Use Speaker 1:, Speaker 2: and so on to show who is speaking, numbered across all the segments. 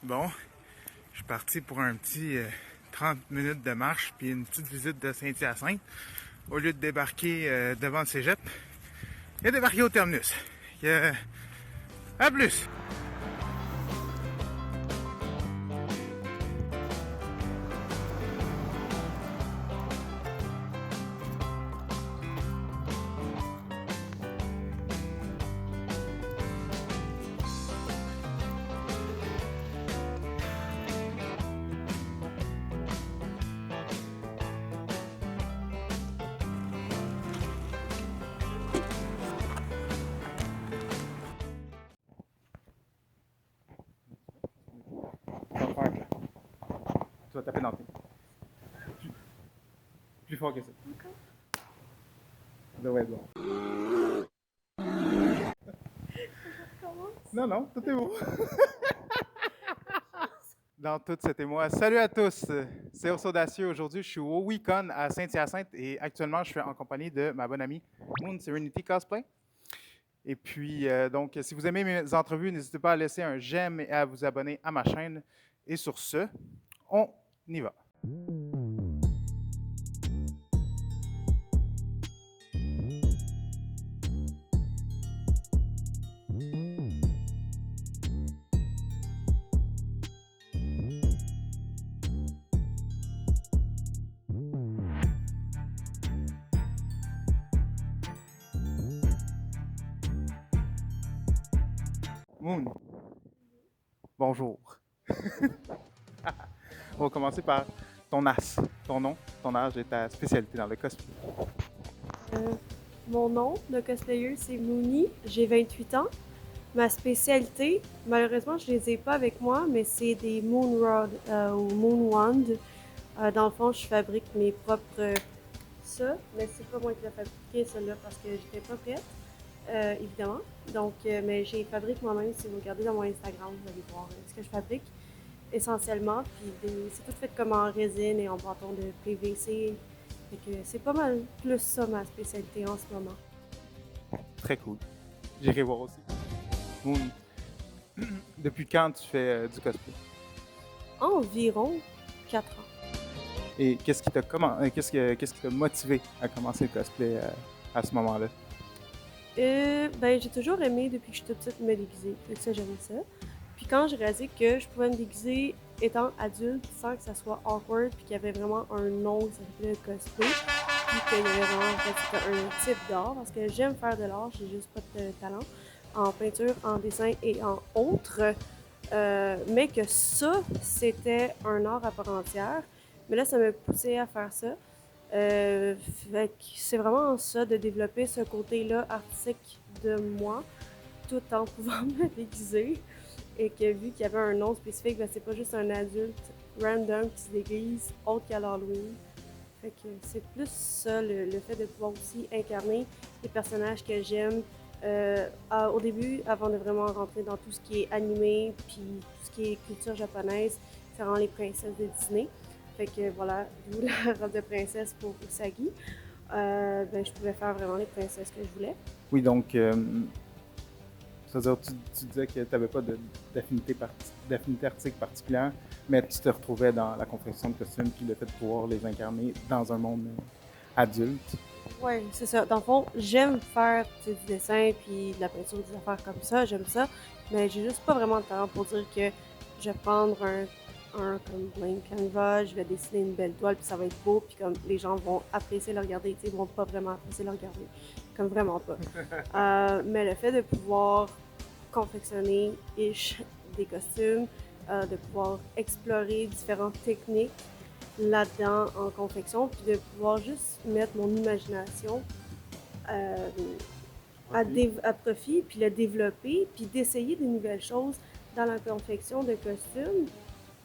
Speaker 1: Bon, je suis parti pour un petit 30 minutes de marche puis une petite visite de Saint-Hyacinthe. Au lieu de débarquer devant le cégep, il a débarqué au terminus. À plus! Tu vas taper dans le plus fort que ça. Ça devrait être bon. Non, non, tout est beau. Dans tout, c'était moi. Salut à tous, c'est Ours Audacieux. Aujourd'hui, je suis au Weekon à Saint-Hyacinthe et actuellement, je suis en compagnie de ma bonne amie Moon Serenity Cosplay. Et puis, donc, si vous aimez mes entrevues, n'hésitez pas à laisser un j'aime et à vous abonner à ma chaîne. Et sur ce, on y va. Moon, bonjour. On va commencer par ton as, ton nom, ton âge et ta spécialité dans le cosplay.
Speaker 2: Euh, Mon nom de cosplayer, c'est Mooney. J'ai 28 ans. Ma spécialité, malheureusement, je les ai pas avec moi, mais c'est des Moon Rod ou Moon Wand. Dans le fond, je fabrique mes propres ça, mais c'est pas moi qui l'ai fabriqué celle-là parce que j'étais pas prête, évidemment. Donc, mais j'ai fabrique moi-même. Si vous regardez dans mon Instagram, vous allez voir ce que je fabrique essentiellement. Puis c'est tout fait comme en résine et en bâton de PVC. Fait que c'est pas mal plus ça ma spécialité en ce moment.
Speaker 1: Très cool. J'irai voir aussi. Moon, depuis quand tu fais du cosplay?
Speaker 2: Environ 4 ans.
Speaker 1: Et qu'est-ce qui t'a motivé à commencer le cosplay à ce moment-là?
Speaker 2: Ben, j'ai toujours aimé depuis que j'étais petite me déguiser. Fait que ça, j'aimais ça. Puis quand j'ai réalisé que je pouvais me déguiser étant adulte sans que ça soit awkward, puis qu'il y avait vraiment un nom qui s'appelait cosplay, puis qu'il y avait vraiment en fait, un type d'art, parce que j'aime faire de l'art, j'ai juste pas de talent en peinture, en dessin et en autres. Mais que ça, c'était un art à part entière. Mais là, ça me poussait à faire ça. Fait que c'est vraiment ça, de développer ce côté-là artistique de moi, tout en pouvant me déguiser. Et que vu qu'il y avait un nom spécifique, ben, c'est pas juste un adulte random qui se déguise autre qu'à l'Halloween. Fait que c'est plus ça, le fait de pouvoir aussi incarner des personnages que j'aime. Au début, avant de vraiment rentrer dans tout ce qui est animé, puis tout ce qui est culture japonaise, c'est vraiment les princesses de Disney. Fait que voilà, d'où la robe de princesse pour Usagi. Ben, je pouvais faire vraiment les princesses que je voulais.
Speaker 1: Oui, donc, c'est-à-dire, tu disais que tu n'avais pas d'affinité artistique particulière, mais tu te retrouvais dans la confection de costumes puis le fait de pouvoir les incarner dans un monde adulte.
Speaker 2: Ouais, c'est ça. Dans le fond, j'aime faire du dessin puis de la peinture, des affaires comme ça, j'aime ça. Mais j'ai juste pas vraiment de talent pour dire que je vais prendre un comme blank canvas, je vais dessiner une belle toile puis ça va être beau puis comme les gens vont apprécier le regarder, ils vont pas vraiment apprécier le regarder, comme vraiment pas. Mais le fait de pouvoir confectionner des costumes, de pouvoir explorer différentes techniques là-dedans en confection, puis de pouvoir juste mettre mon imagination euh, à profit, puis le développer, puis d'essayer de nouvelles choses dans la confection de costumes,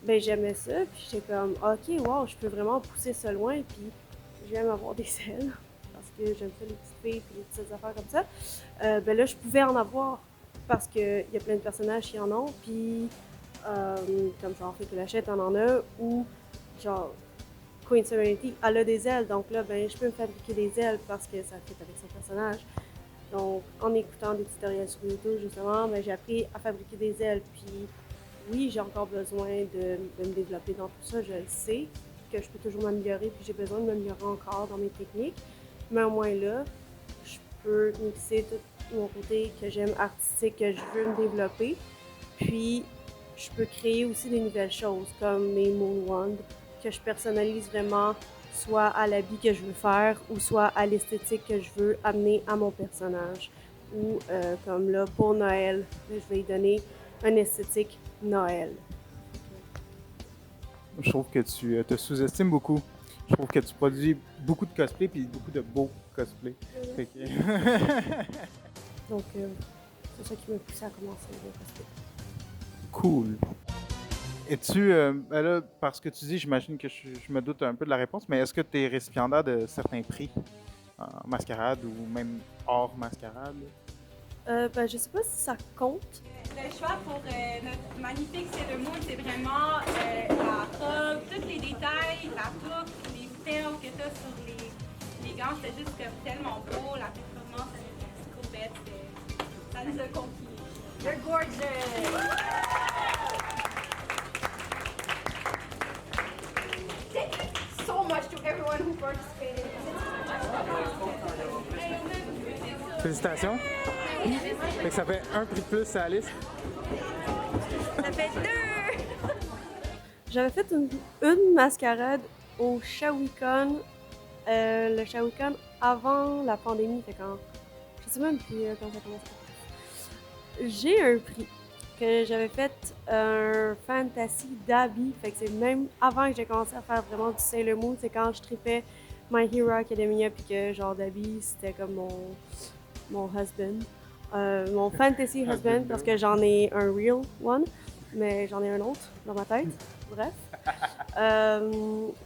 Speaker 2: ben j'aimais ça, puis j'étais comme, ok, wow, je peux vraiment pousser ça loin, puis j'aime avoir des ailes, parce que j'aime ça les petites filles, puis les petites affaires comme ça. Ben là, je pouvais en avoir, parce qu'il y a plein de personnages qui en ont, puis comme genre Fait que Lachette en a, ou genre Queen Serenity, elle a des ailes, donc là, ben, je peux me fabriquer des ailes parce que ça fit avec son personnage. Donc, en écoutant des tutoriels sur YouTube, justement, ben, j'ai appris à fabriquer des ailes. Puis, oui, j'ai encore besoin de me développer dans tout ça, je le sais, que je peux toujours m'améliorer, puis j'ai besoin de m'améliorer encore dans mes techniques. Mais au moins là, je peux mixer tout mon côté que j'aime artistique, que je veux me développer. Puis, je peux créer aussi des nouvelles choses, comme mes Moonwand, que je personnalise vraiment soit à l'habit que je veux faire ou soit à l'esthétique que je veux amener à mon personnage. Ou comme là, pour Noël, je vais lui donner une esthétique Noël.
Speaker 1: Je trouve que tu te sous-estimes beaucoup. Je trouve que tu produis beaucoup de cosplay puis beaucoup de beaux cosplays. Fait que-
Speaker 2: Donc, c'est ça qui m'a poussé à commencer le cosplay.
Speaker 1: Cool. Es-tu, ben là, parce que tu dis, j'imagine que je me doute un peu de la réponse, mais est-ce que tu es récipiendaire de certains prix en mascarade ou même hors mascarade?
Speaker 2: Ben, je sais pas si ça compte.
Speaker 3: Le choix pour notre magnifique Sailor Moon, c'est vraiment la robe, tous les détails, la toque, les perles que tu as sur les gants. C'était juste comme tellement beau, la performance avec la petite courbette, ça nous a conquis. You're gorgeous! Thank you so much to everyone who participated.
Speaker 1: Félicitations. Fait que ça fait un prix de plus à la liste.
Speaker 3: Ça fait 2!
Speaker 2: J'avais fait une mascarade au Shawicon, le Shawicon avant la pandémie, fait quand, je sais même plus quand ça commence. J'ai un prix que j'avais fait un fantasy d'Abby, fait que c'est même avant que j'ai commencé à faire vraiment du Sailor Moon, c'est quand je tripais My Hero Academia puis que genre d'Abby c'était comme mon husband. Mon fantasy husband, parce que j'en ai un real one, mais j'en ai un autre dans ma tête. Bref.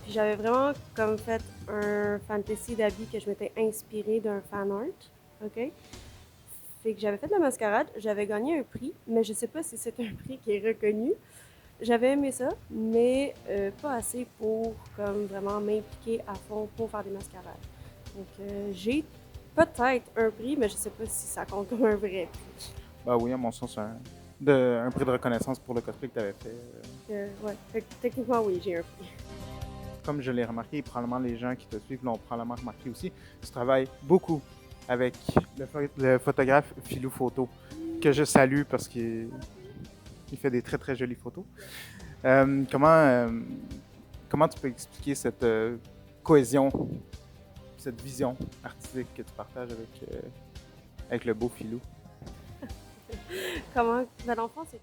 Speaker 2: Puis j'avais vraiment comme fait un fantasy d'habits que je m'étais inspirée d'un fan art. OK? Fait que j'avais fait la mascarade, j'avais gagné un prix, mais je sais pas si c'est un prix qui est reconnu. J'avais aimé ça, mais pas assez pour comme vraiment m'impliquer à fond pour faire des mascarades. Donc j'ai peut-être un prix, mais je sais pas si ça compte comme un vrai prix.
Speaker 1: Bah oui, à mon sens, un prix de reconnaissance pour le cosplay que tu avais fait.
Speaker 2: Ouais, fait que techniquement oui, j'ai un prix.
Speaker 1: Comme je l'ai remarqué, et probablement les gens qui te suivent l'ont probablement remarqué aussi, tu travailles beaucoup avec le photographe Philou Photo, que je salue parce qu'il fait des très très jolies photos. Comment tu peux expliquer cette cohésion, cette vision artistique que tu partages avec le beau Philou?
Speaker 2: Comment? Ben, dans le fond, c'est